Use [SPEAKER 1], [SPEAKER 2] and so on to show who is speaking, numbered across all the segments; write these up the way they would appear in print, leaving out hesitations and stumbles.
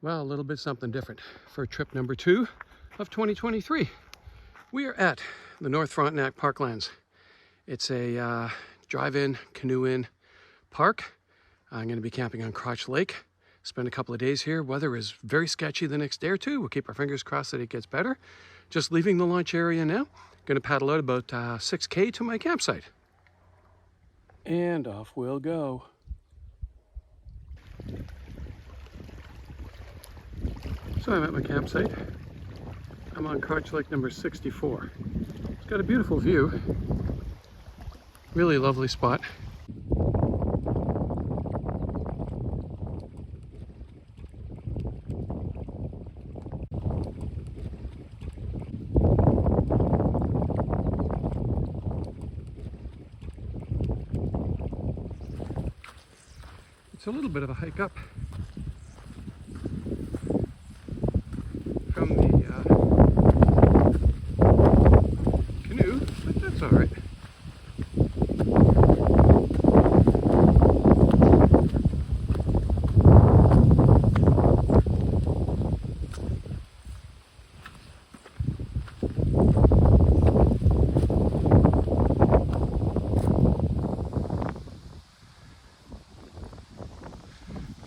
[SPEAKER 1] Well, a little bit something different for trip number 2 of 2023. We are at the North Frontenac Park Lands. It's a drive-in, canoe-in park. I'm going to be camping on Crotch Lake. Spend a couple of days here. Weather is very sketchy the next day or two. We'll keep our fingers crossed that it gets better. Just leaving the launch area now. Going to paddle out about 6K to my campsite. And off we'll go. So I'm at my campsite. I'm on Crotch Lake number 64. It's got a beautiful view. Really lovely spot. It's a little bit of a hike up from the canoe, but that's all right.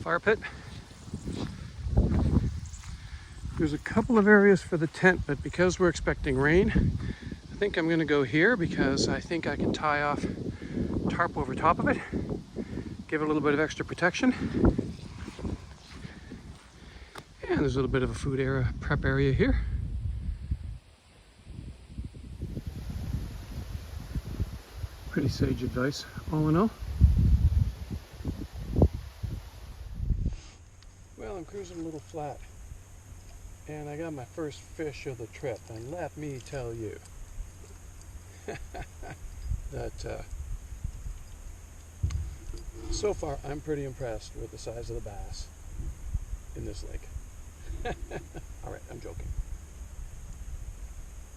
[SPEAKER 1] Fire pit. There's a couple of areas for the tent, but because we're expecting rain, I think I'm going to go here because I think I can tie off tarp over top of it, give it a little bit of extra protection. And there's a little bit of a food area, prep area here. Pretty sage advice, all in all. Well, I'm cruising a little flat. And I got my first fish of the trip, and let me tell you that so far I'm pretty impressed with the size of the bass in this lake. Alright, I'm joking.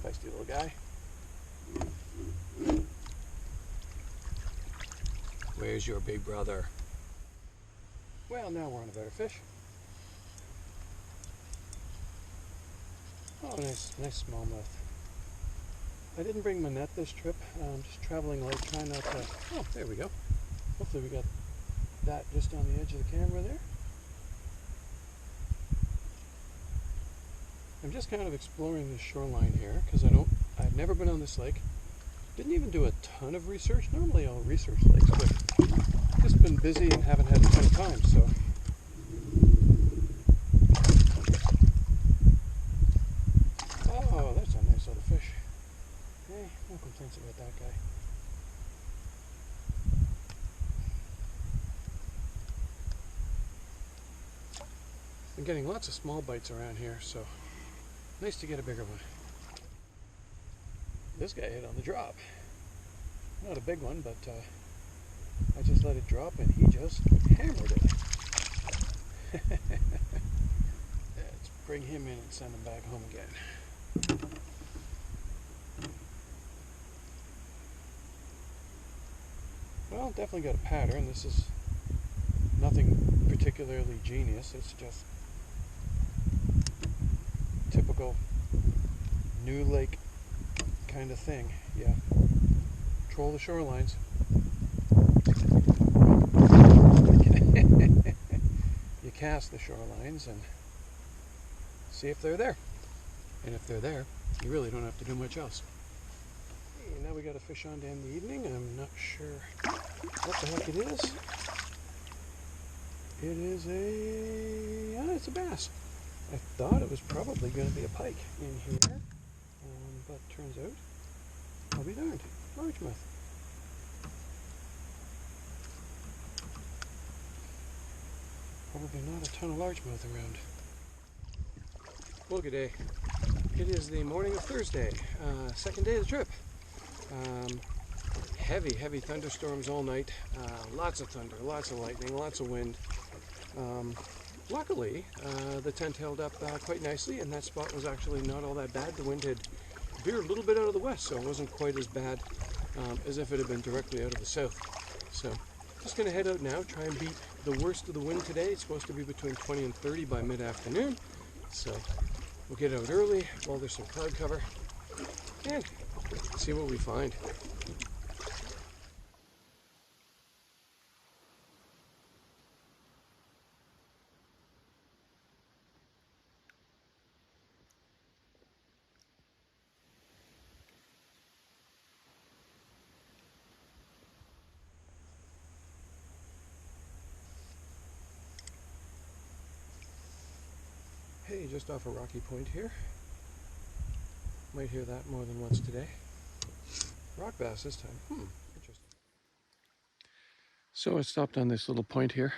[SPEAKER 1] Feisty little guy. Where's your big brother? Well, now we're on a better fish. Oh, nice smallmouth. I didn't bring my net this trip. I'm just traveling light, trying not to... Oh, there we go. Hopefully we got that just on the edge of the camera there. I'm just kind of exploring the shoreline here because I've never been on this lake. Didn't even do a ton of research. Normally I'll research lakes, but just been busy and haven't had a ton of time, so... Oh, that's a nice little fish. Hey, no complaints about that guy. I'm getting lots of small bites around here, so nice to get a bigger one. This guy hit on the drop. Not a big one, but I just let it drop and he just hammered it. Let's bring him in and send him back home again. Well, definitely got a pattern. This is nothing particularly genius. It's just typical new lake kind of thing. Yeah. Control the shorelines. You cast the shorelines and see if they're there. And if they're there, you really don't have to do much else. Hey, now we got a fish on to end the evening. I'm not sure what the heck it is. It is it's a bass. I thought it was probably going to be a pike in here, but turns out, I'll be darned, largemouth. Probably not a ton of largemouth around. Well, good day. It is the morning of Thursday, second day of the trip. Heavy thunderstorms all night. Lots of thunder, lots of lightning, lots of wind. Luckily, the tent held up quite nicely, and that spot was actually not all that bad. The wind had veered a little bit out of the west, so it wasn't quite as bad as if it had been directly out of the south. So Just gonna head out now, try and beat the worst of the wind today. It's supposed to be between 20 and 30 by mid-afternoon. So we'll get out early while there's some cloud cover and see what we find. Hey, just off a rocky point here. Might hear that more than once today. Rock bass this time. Interesting. So I stopped on this little point here.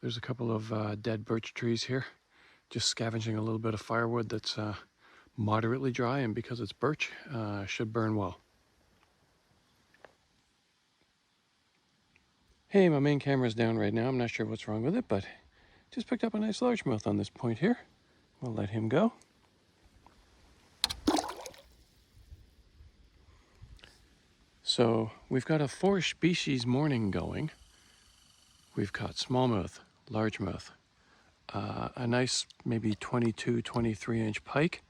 [SPEAKER 1] There's a couple of dead birch trees here. Just scavenging a little bit of firewood that's moderately dry, and because it's birch, should burn well. Hey, my main camera's down right now. I'm not sure what's wrong with it, but just picked up a nice largemouth on this point here. We'll let him go. So we've got a 4-species morning going. We've caught smallmouth, largemouth, a nice maybe 22, 23-inch pike,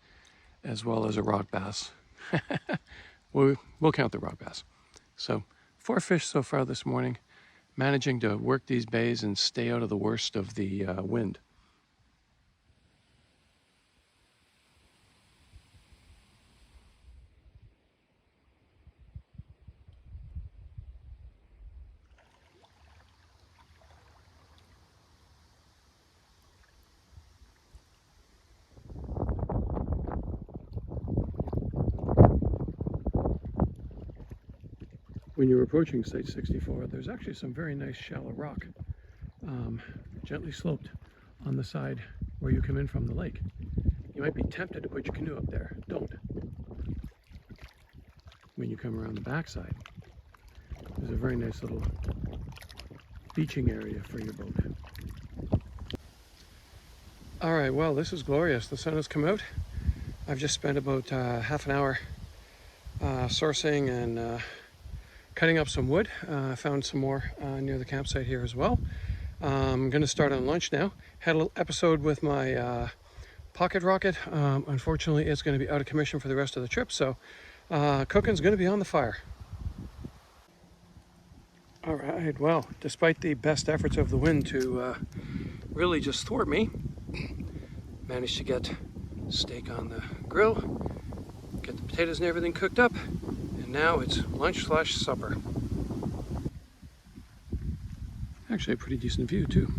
[SPEAKER 1] as well as a rock bass. We'll count the rock bass. So 4 fish so far this morning, managing to work these bays and stay out of the worst of the wind. When you're approaching Site 64, there's actually some very nice shallow rock, gently sloped on the side where you come in from the lake. You might be tempted to put your canoe up there. Don't. When you come around the backside, there's a very nice little beaching area for your boat. All right, well, this is glorious. The sun has come out. I've just spent about half an hour sourcing and cutting up some wood. I found some more near the campsite here as well. I'm going to start on lunch now. Had a little episode with my pocket rocket. Unfortunately, it's going to be out of commission for the rest of the trip, so cooking's going to be on the fire. All right, well, despite the best efforts of the wind to really just thwart me, managed to get steak on the grill, get the potatoes and everything cooked up, and now it's lunch/supper. Actually a pretty decent view too.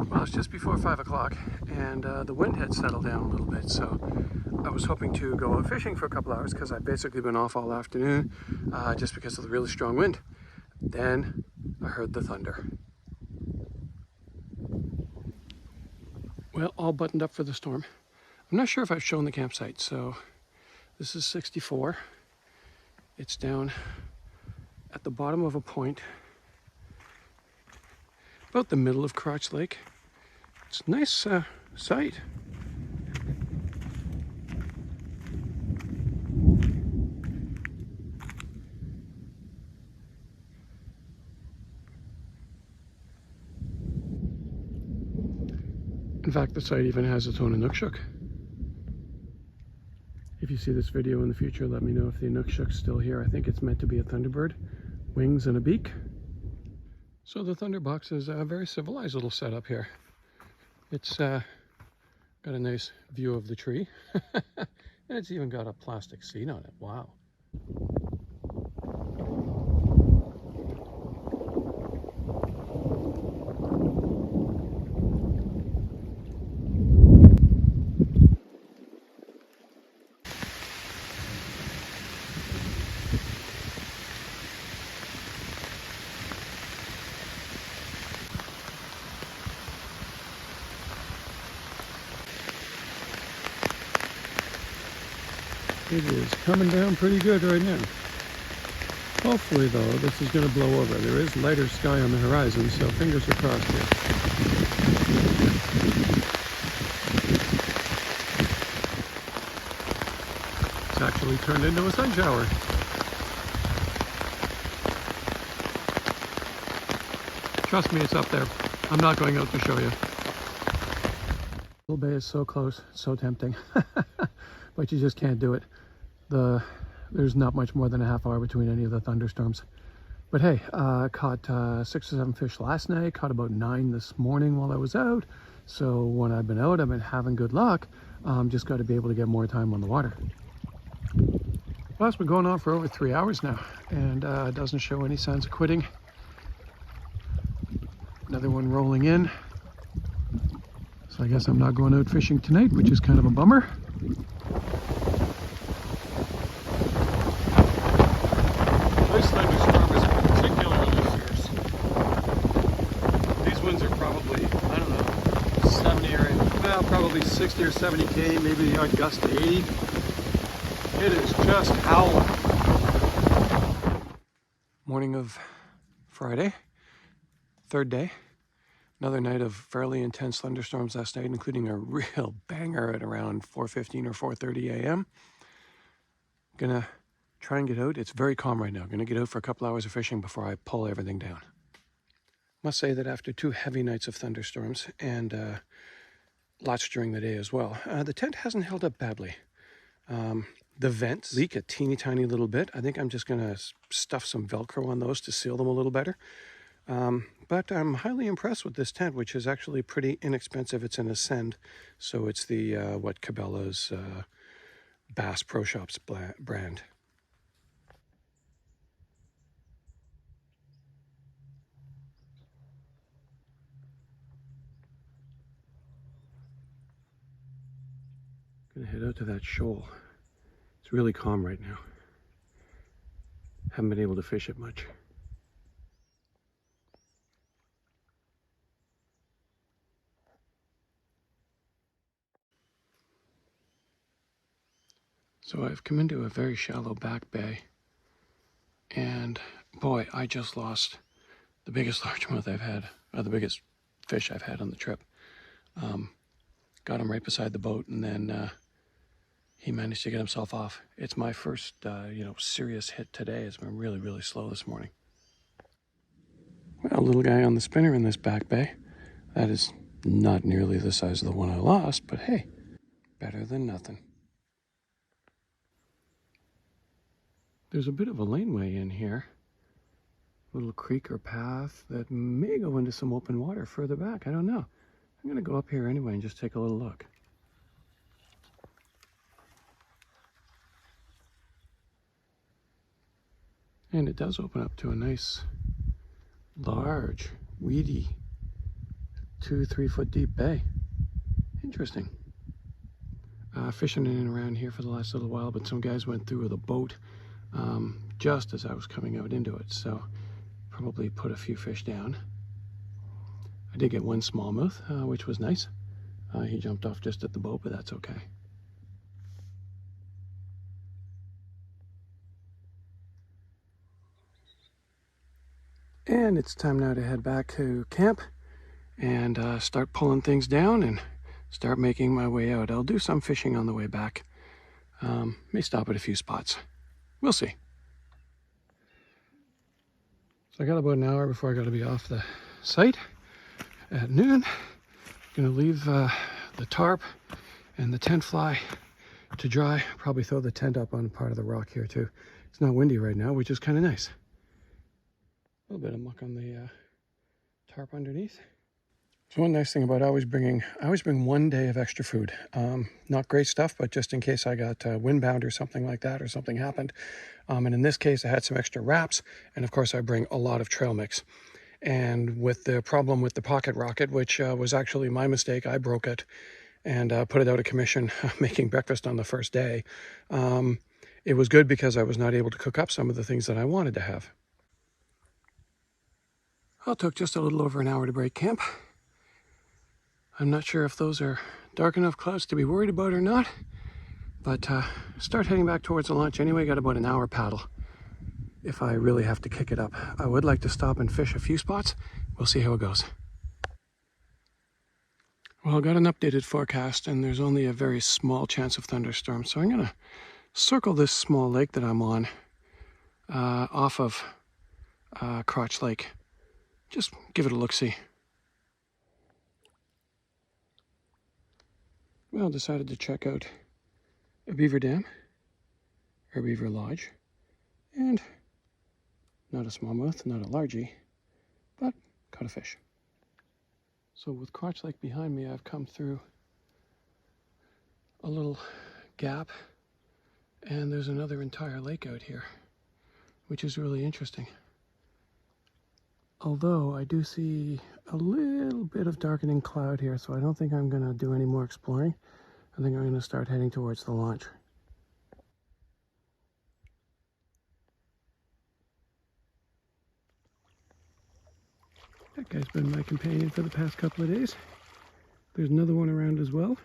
[SPEAKER 1] Well, it's just before 5 o'clock and the wind had settled down a little bit, so I was hoping to go out fishing for a couple hours because I've basically been off all afternoon just because of the really strong wind. Then I heard the thunder. Well, all buttoned up for the storm. I'm not sure if I've shown the campsite, so this is 64. It's down at the bottom of a point, about the middle of Crotch Lake. It's a nice site. In fact, the site even has its own inukshuk. If you see this video in the future, let me know if the inukshuk's still here. I think it's meant to be a thunderbird, wings and a beak. So the thunderbox is a very civilized little setup here. It's got a nice view of the tree, and it's even got a plastic seat on it. Wow. It is coming down pretty good right now. Hopefully, though, this is going to blow over. There is lighter sky on the horizon, so fingers are crossed here. It's actually actually turned into a sun shower. Trust me, it's up there. I'm not going out to show you. Little Bay is so close, so tempting, but you just can't do it. There's not much more than a half hour between any of the thunderstorms. But hey, caught 6 or 7 fish last night, caught about 9 this morning while I was out. So when I've been out, I've been having good luck. Just got to be able to get more time on the water. Well, it's been going on for over 3 hours now, and it doesn't show any signs of quitting. Another one rolling in. So I guess I'm not going out fishing tonight, which is kind of a bummer. This thunderstorm is particularly fierce. These winds are probably, I don't know, 70 or, well, probably 60 or 70 km, maybe a gust to 80. It is just howling. Morning of Friday, third day. Another night of fairly intense thunderstorms last night, including a real banger at around 4:15 or 4:30 a.m. Gonna try and get out. It's very calm right now. Gonna get out for a couple hours of fishing before I pull everything down. Must say that after 2 heavy nights of thunderstorms and lots during the day as well, the tent hasn't held up badly. The vents leak a teeny tiny little bit. I think I'm just gonna stuff some Velcro on those to seal them a little better. But I'm highly impressed with this tent, which is actually pretty inexpensive. It's an Ascend, so it's the what Cabela's Bass Pro Shops brand. Gonna head out to that shoal. It's really calm right now. Haven't been able to fish it much. So I've come into a very shallow back bay, and boy, I just lost the biggest largemouth I've had, or the biggest fish I've had on the trip. Got him right beside the boat, and then he managed to get himself off. It's my first, serious hit today. It's been really, really slow this morning. Well, little guy on the spinner in this back bay. That is not nearly the size of the one I lost, but hey, better than nothing. There's a bit of a laneway in here, a little creek or path that may go into some open water further back. I don't know. I'm gonna go up here anyway and just take a little look. And it does open up to a nice, large, weedy, 2-3 foot deep bay. Interesting. Fishing in and around here for the last little while, but some guys went through with a boat just as I was coming out into it, so probably put a few fish down. I did get one smallmouth, which was nice. He jumped off just at the boat, but that's okay. And it's time now to head back to camp and start pulling things down and start making my way out. I'll do some fishing on the way back. May stop at a few spots. We'll see. So I got about an hour before I got to be off the site at noon. I'm gonna leave the tarp and the tent fly to dry. Probably throw the tent up on part of the rock here too. It's not windy right now, which is kind of nice. A little bit of muck on the tarp underneath. So one nice thing about I always bring 1 day of extra food. Not great stuff, but just in case I got windbound or something like that, or something happened. And in this case, I had some extra wraps, and of course I bring a lot of trail mix. And with the problem with the pocket rocket, which was actually my mistake, I broke it and put it out of commission making breakfast on the first day. It was good because I was not able to cook up some of the things that I wanted to have. Well, it took just a little over an hour to break camp. I'm not sure if those are dark enough clouds to be worried about or not, but start heading back towards the launch anyway. Got about an hour paddle if I really have to kick it up. I would like to stop and fish a few spots. We'll see how it goes. Well, I got an updated forecast and there's only a very small chance of thunderstorms, so I'm gonna circle this small lake that I'm on off of Crotch Lake. Just give it a look-see. Well, decided to check out a beaver dam, or beaver lodge, and not a smallmouth, not a largie, but caught a fish. So with Crotch Lake behind me, I've come through a little gap, and there's another entire lake out here, which is really interesting. Although I do see a little bit of darkening cloud here, so I don't think I'm going to do any more exploring. I think I'm going to start heading towards the launch. That guy's been my companion for the past couple of days. There's another one around as well.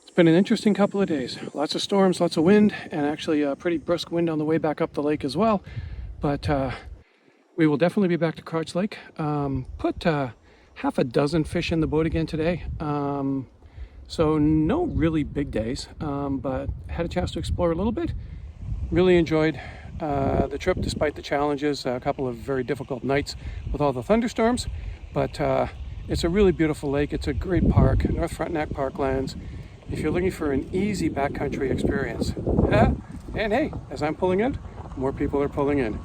[SPEAKER 1] It's been an interesting couple of days. Lots of storms, lots of wind, and actually a pretty brisk wind on the way back up the lake as well. But we will definitely be back to Crotch Lake. Put half a dozen fish in the boat again today. So no really big days, but had a chance to explore a little bit. Really enjoyed the trip despite the challenges, a couple of very difficult nights with all the thunderstorms. But it's a really beautiful lake. It's a great park, North Frontenac Park Lands. If you're looking for an easy backcountry experience. And hey, as I'm pulling in, more people are pulling in.